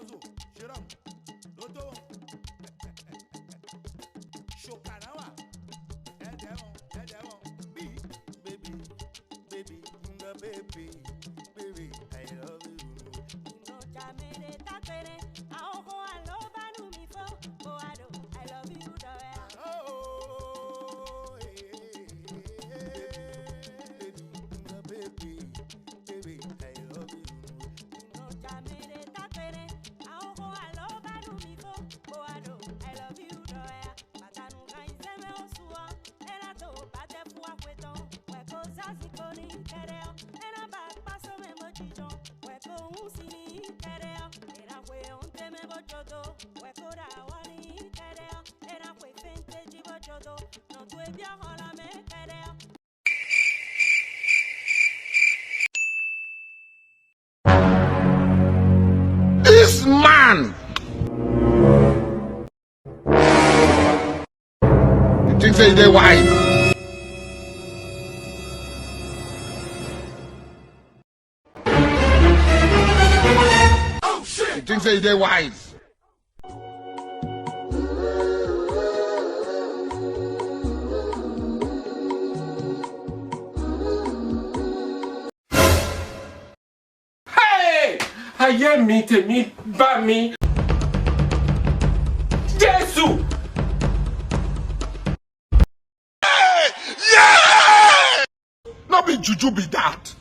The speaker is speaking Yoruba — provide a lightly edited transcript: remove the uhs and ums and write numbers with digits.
Alonso, Shiram, Dodo, Shokanawa, Edemo, baby, baby, baby, I love you. No jamere takere, aho aloba numifo, boado, I love you, Doya. Oh, baby, I love you. No jamere takere, aho aloba numifo, boado, I love you, Doya. Matanu kaiseme osua, era to bate fua kweton, weko zazi koni kereo, era bak paso me mochichon, weko unsini kereo, era kwe onte me bochodo, weko rawani kereo, era kwe fente jibochodo, no tue bia hola me kereo. This man! You think say they wise? Oh shit! You think say they wise? Ayé mi tèmi bá mi. Jésù. No be juju be that.